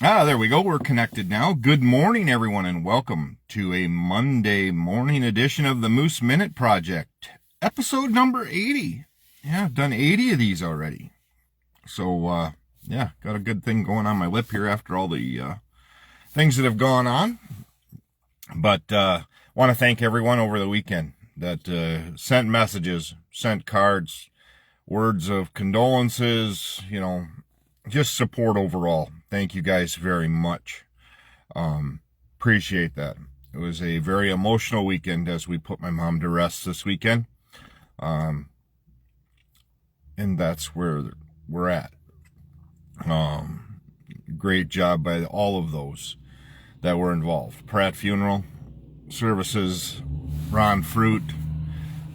There we go. We're connected now. Good morning, everyone, and welcome to a Monday morning edition of the Moose Minute Project, episode number 80. Yeah, I've done 80 of these already. So, got a good thing going on my lip here after all the things that have gone on. But want to thank everyone over the weekend that sent messages, sent cards, words of condolences, just support overall. Thank you guys very much. Appreciate that. It was a very emotional weekend as we put my mom to rest this weekend. And that's where we're at. Great job by all of those that were involved. Pratt Funeral Services, Ron Fruit,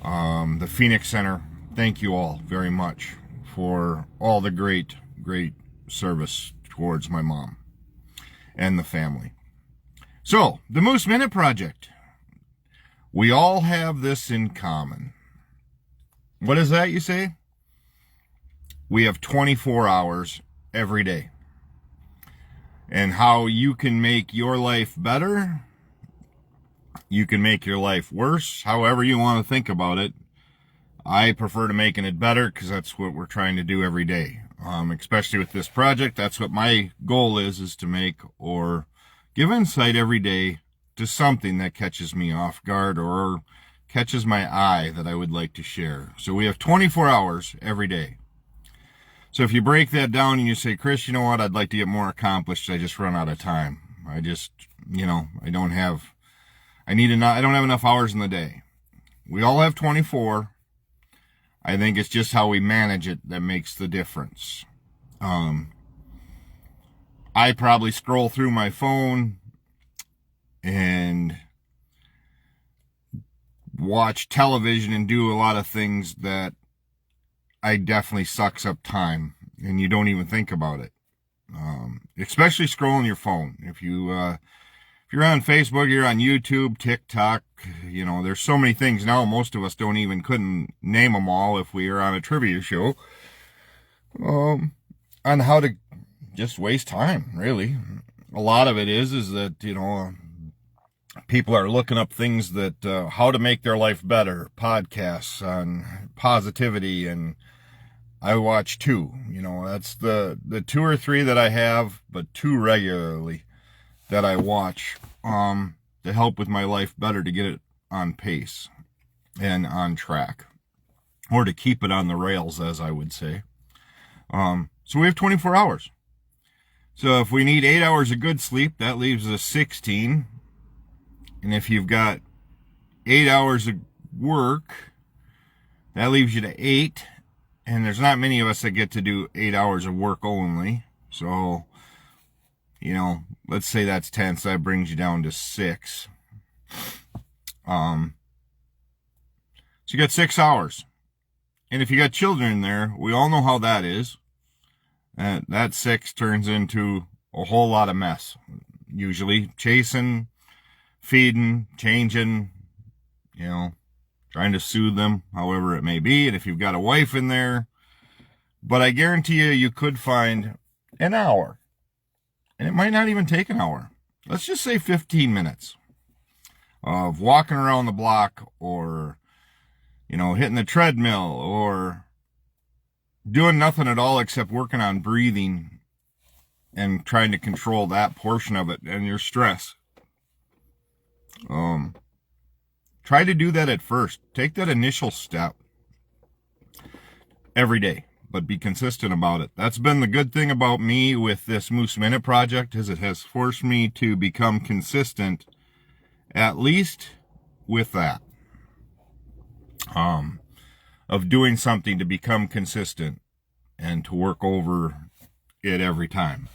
the Phoenix Center. Thank you all very much for all the great service towards my mom and the family. So, the Moose Minute Project. We all have this in common. What is that, you say? We have 24 hours every day. And how you can make your life better, you can make your life worse, however you want to think about it. I prefer to making it better because that's what we're trying to do every day. Especially with this project, that's what my goal is to make or give insight every day to something that catches me off guard or catches my eye that I would like to share. So we have 24 hours every day. So if you break that down and you say, Chris, you know what, I'd like to get more accomplished, I just run out of time. I don't have enough hours in the day. We all have 24. I think it's just how we manage it that makes the difference. I probably scroll through my phone and watch television and do a lot of things that I definitely sucks up time, and you don't even think about it. Especially scrolling your phone. If you're on Facebook, you're on YouTube, TikTok, there's so many things now. Most of us couldn't name them all if we were on a trivia show. On how to just waste time, really. A lot of it is that, people are looking up things that, how to make their life better, podcasts on positivity, and I watch two. That's the 2 or 3 that I have, but 2 regularly that I watch to help with my life better, to get it on pace and on track, or to keep it on the rails, as I would say. So we have 24 hours. So if we need 8 hours of good sleep, that leaves us 16. And if you've got 8 hours of work, that leaves you to 8. And there's not many of us that get to do 8 hours of work only. So, let's say that's 10, so that brings you down to 6. So you got 6 hours. And if you got children in there, we all know how that is. That 6 turns into a whole lot of mess. Usually chasing, feeding, changing, trying to soothe them, however it may be. And if you've got a wife in there, but I guarantee you could find an hour. And it might not even take an hour. Let's just say 15 minutes of walking around the block, or, hitting the treadmill, or doing nothing at all except working on breathing and trying to control that portion of it and your stress. Try to do that at first. Take that initial step every day, but be consistent about it. That's been the good thing about me with this Moose Minute Project, is it has forced me to become consistent, at least with that. Of doing something to become consistent and to work over it every time.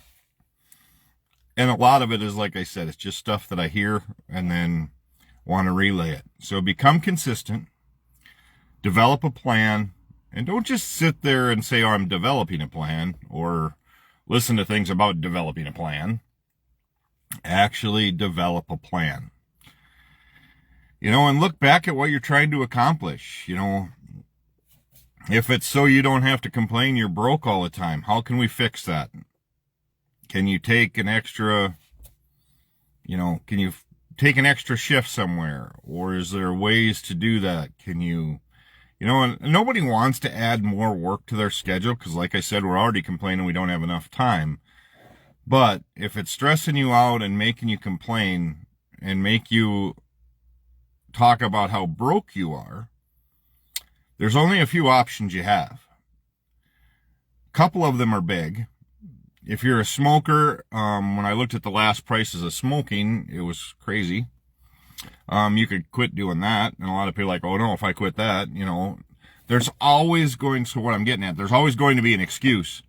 And a lot of it is, like I said, it's just stuff that I hear and then want to relay it. So become consistent, develop a plan, and don't just sit there and say, I'm developing a plan, or listen to things about developing a plan. Actually develop a plan. And look back at what you're trying to accomplish. If it's so you don't have to complain you're broke all the time, how can we fix that? Can you take an extra, can you take an extra shift somewhere? Or is there ways to do that? Can you, and nobody wants to add more work to their schedule because, like I said, we're already complaining we don't have enough time. But if it's stressing you out and making you complain and make you talk about how broke you are, there's only a few options you have. A couple of them are big. If you're a smoker, when I looked at the last prices of smoking, it was crazy. You could quit doing that. And a lot of people are like, oh no, if I quit that, there's always going, so what I'm getting at, there's always going to be an excuse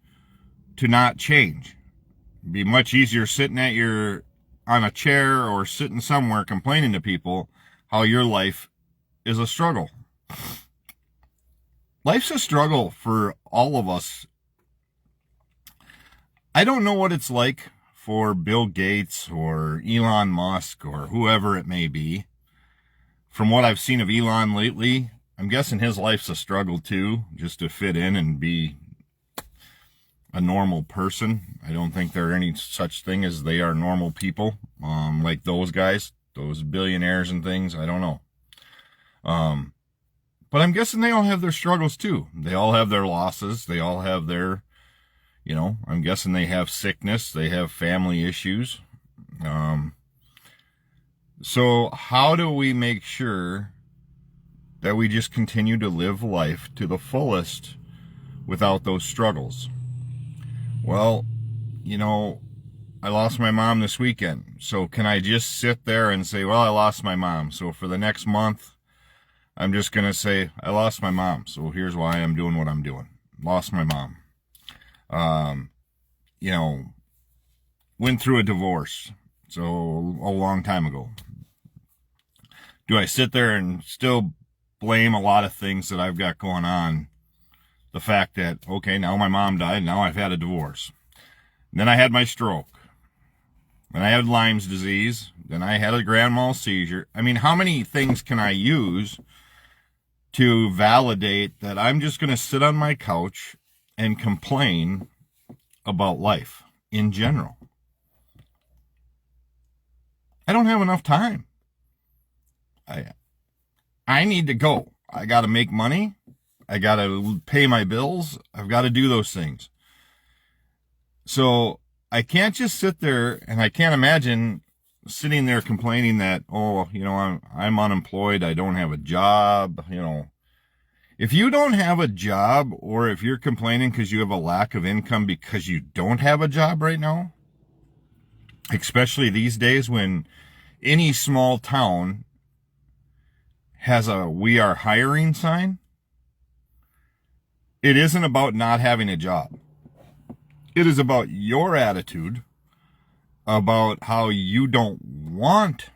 to not change. It'd be much easier sitting on a chair or sitting somewhere complaining to people how your life is a struggle. Life's a struggle for all of us. I don't know what it's like for Bill Gates or Elon Musk or whoever it may be. From what I've seen of Elon lately, I'm guessing his life's a struggle too, just to fit in and be a normal person. I don't think there are any such thing as they are normal people, like those guys, those billionaires and things. I don't know. But I'm guessing they all have their struggles too. They all have their losses. They all have their, I'm guessing they have sickness. They have family issues. So how do we make sure that we just continue to live life to the fullest without those struggles? Well, I lost my mom this weekend. So can I just sit there and say, well, I lost my mom. So for the next month, I'm just going to say, I lost my mom. So here's why I'm doing what I'm doing. Lost my mom. Went through a divorce. So a long time ago. Do I sit there and still blame a lot of things that I've got going on? The fact that, okay, now my mom died. Now I've had a divorce. Then I had my stroke. Then I had Lyme's disease. Then I had a grand mal seizure. I mean, how many things can I use to validate that I'm just going to sit on my couch and complain about life in general? I don't have enough time. I need to go. I got to make money. I got to pay my bills. I've got to do those things. So I can't just sit there, and I can't imagine sitting there complaining that, I'm unemployed. I don't have a job. If you don't have a job, or if you're complaining because you have a lack of income because you don't have a job right now, especially these days when any small town has a "we are hiring" sign, it isn't about not having a job. It is about your attitude about how you don't want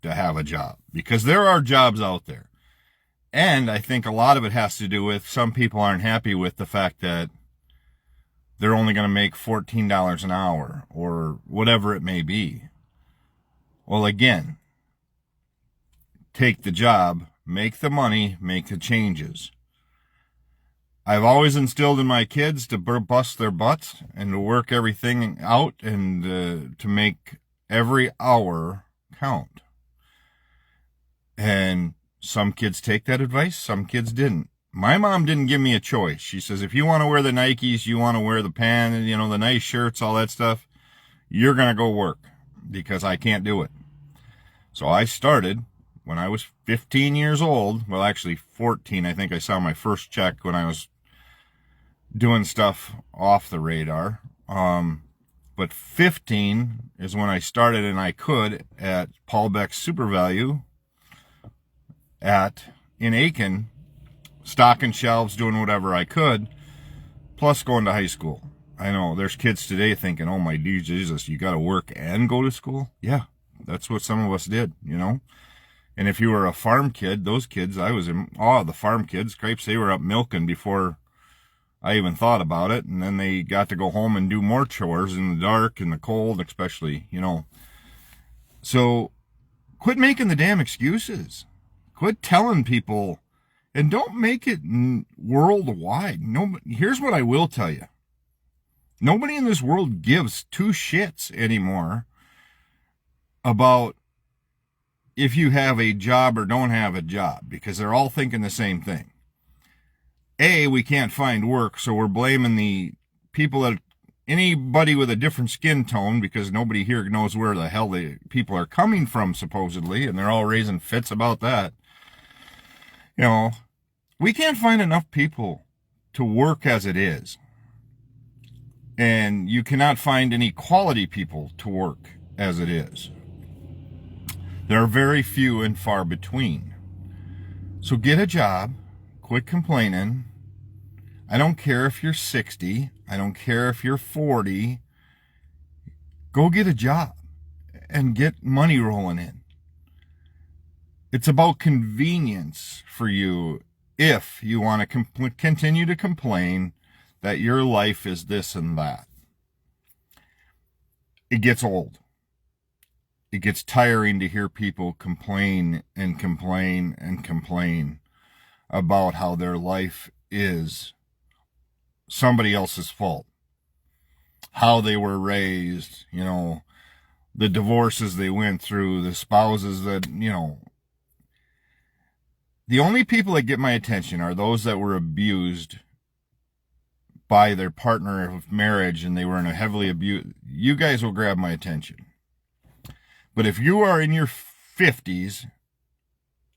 to have a job, because there are jobs out there. And I think a lot of it has to do with some people aren't happy with the fact that they're only going to make $14 an hour or whatever it may be. Well, again, take the job, make the money, make the changes. I've always instilled in my kids to bust their butts and to work everything out and to make every hour count. And some kids take that advice, some kids didn't. My mom didn't give me a choice. She says, if you want to wear the Nikes, you want to wear the pants, the nice shirts, all that stuff, you're going to go work, because I can't do it. So I started when I was 15 years old. Well, actually 14. I think I saw my first check when I was doing stuff off the radar. But 15 is when I started, and I could at Paul Beck's Super Value in Aiken, stocking shelves, doing whatever I could, plus going to high school. I know there's kids today thinking, oh my Jesus, you got to work and go to school? Yeah, that's what some of us did, And if you were a farm kid, those kids, I was in awe of the farm kids. Crepes, they were up milking before I even thought about it. And then they got to go home and do more chores in the dark and the cold, especially, So quit making the damn excuses. Quit telling people, and don't make it worldwide. No, here's what I will tell you. Nobody in this world gives two shits anymore about if you have a job or don't have a job, because they're all thinking the same thing. A, we can't find work, so we're blaming the people that, anybody with a different skin tone, because nobody here knows where the hell the people are coming from, supposedly, and they're all raising fits about that. You know, we can't find enough people to work as it is. And you cannot find any quality people to work as it is. There are very few and far between. So get a job, quit complaining. I don't care if you're 60, I don't care if you're 40. Go get a job and get money rolling in. It's about convenience for you if you want to continue to complain that your life is this and that. It gets old. It gets tiring to hear people complain and complain and complain about how their life is somebody else's fault. How they were raised, you know, the divorces they went through, the spouses that, you know. The only people that get my attention are those that were abused by their partner of marriage and they were in a heavily abused. You guys will grab my attention. But if you are in your 50s,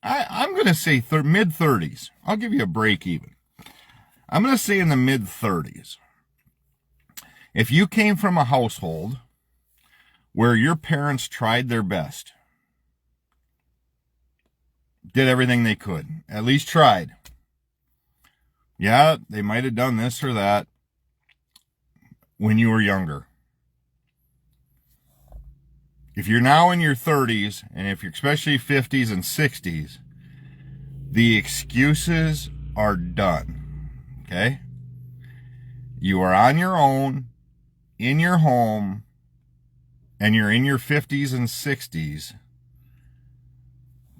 I'm going to say mid-30s. I'll give you a break even. I'm going to say in the mid-30s. If you came from a household where your parents tried their best, did everything they could, at least tried. Yeah, they might have done this or that when you were younger. If you're now in your 30s, and if you're especially 50s and 60s, the excuses are done, okay? You are on your own, in your home, and you're in your 50s and 60s,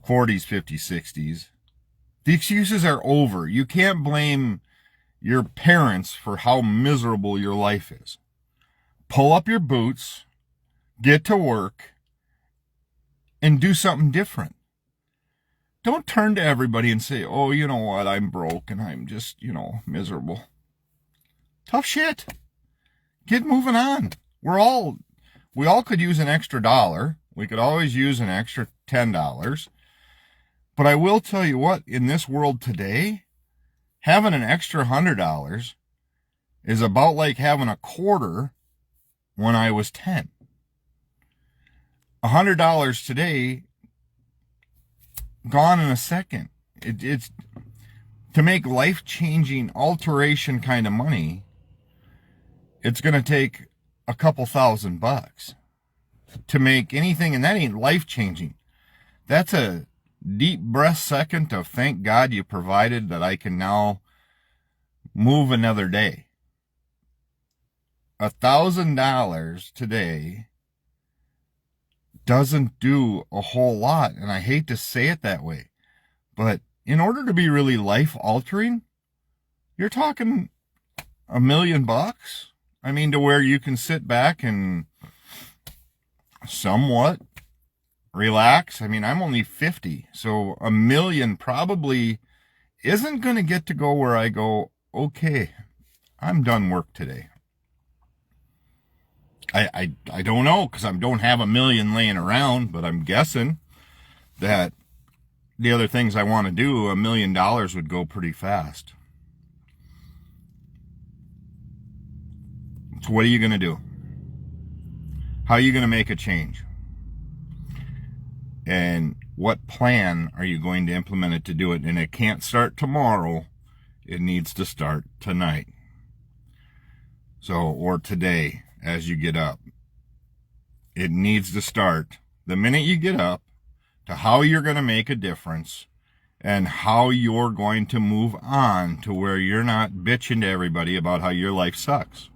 40s, 50s, 60s. The excuses are over. You can't blame your parents for how miserable your life is. Pull up your boots, get to work, and do something different. Don't turn to everybody and say, oh, you know what, I'm broke and I'm just, you know, miserable. Tough shit. Get moving on. We all could use an extra $1. We could always use an extra $10. But I will tell you what, in this world today, having an extra $100 is about like having a quarter when I was 10. $100 today, gone in a second. It's to make life-changing alteration kind of money. It's going to take a couple $1,000 to make anything, and that ain't life-changing. That's a deep breath second of thank God you provided that I can now move another day. $1,000 today doesn't do a whole lot, and I hate to say it that way, but in order to be really life-altering, you're talking $1 million. I mean, to where you can sit back and somewhat relax. I mean, I'm only 50, so $1 million probably isn't going to get to go where I go, okay, I'm done work today. I don't know, because I don't have $1 million laying around, but I'm guessing that the other things I want to do, $1 million would go pretty fast. So what are you going to do? How are you going to make a change? And what plan are you going to implement it to do it? And it can't start tomorrow. It needs to start tonight. So, or today as you get up. It needs to start the minute you get up to how you're going to make a difference and how you're going to move on to where you're not bitching to everybody about how your life sucks.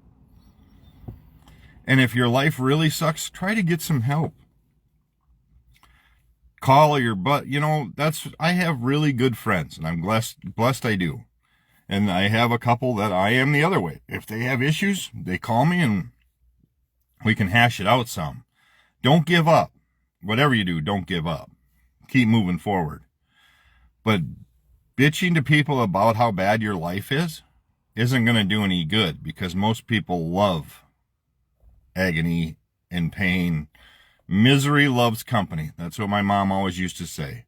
And if your life really sucks, try to get some help. Call your butt. You know, I have really good friends, and I'm blessed I do. And I have a couple that I am the other way. If they have issues, they call me and we can hash it out some. Don't give up. Whatever you do, don't give up. Keep moving forward. But bitching to people about how bad your life is isn't going to do any good, because most people love agony and pain. Misery loves company. That's what my mom always used to say.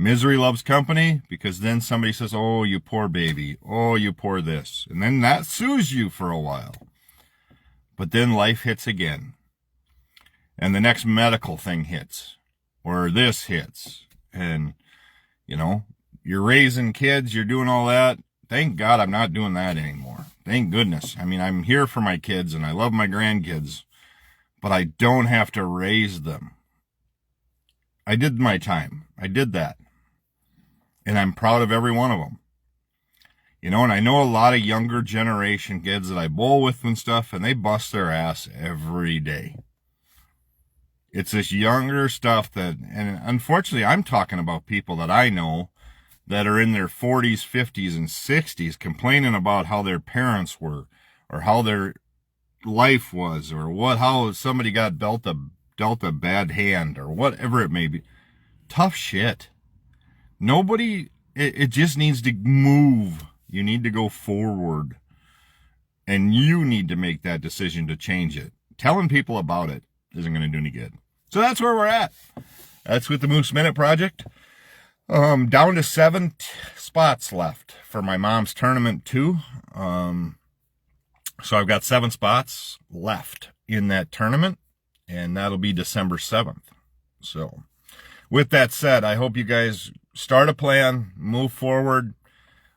Misery loves company, because then somebody says, oh, you poor baby. Oh, you poor this. And then that soothes you for a while. But then life hits again. And the next medical thing hits. Or this hits. And, you know, you're raising kids, you're doing all that. Thank God I'm not doing that anymore. Thank goodness. I mean, I'm here for my kids and I love my grandkids, but I don't have to raise them. I did my time. I did that. And I'm proud of every one of them. You know, and I know a lot of younger generation kids that I bowl with and stuff, and they bust their ass every day. It's this younger stuff that, and unfortunately, I'm talking about people that I know that are in their 40s, 50s, and 60s complaining about how their parents were, or how their life was, or how somebody got dealt a bad hand, or whatever it may be. Tough shit. Nobody, it just needs to move. You need to go forward. And you need to make that decision to change it. Telling people about it isn't going to do any good. So that's where we're at. That's with the Moose Minute Project. Down to 7 spots left for my mom's tournament too. So I've got 7 spots left in that tournament, and that'll be December 7th. So with that said, I hope you guys start a plan, move forward.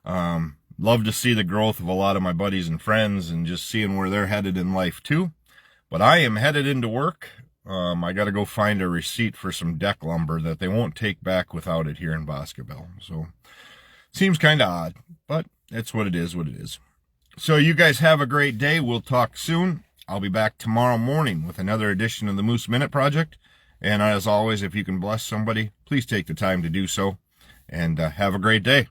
Love to see the growth of a lot of my buddies and friends and just seeing where they're headed in life too. But I am headed into work. I got to go find a receipt for some deck lumber that they won't take back without it here in Boscobel. So, seems kind of odd, but it's what it is, So you guys have a great day. We'll talk soon. I'll be back tomorrow morning with another edition of the Moose Minute Project. And as always, if you can bless somebody, please take the time to do so. And have a great day.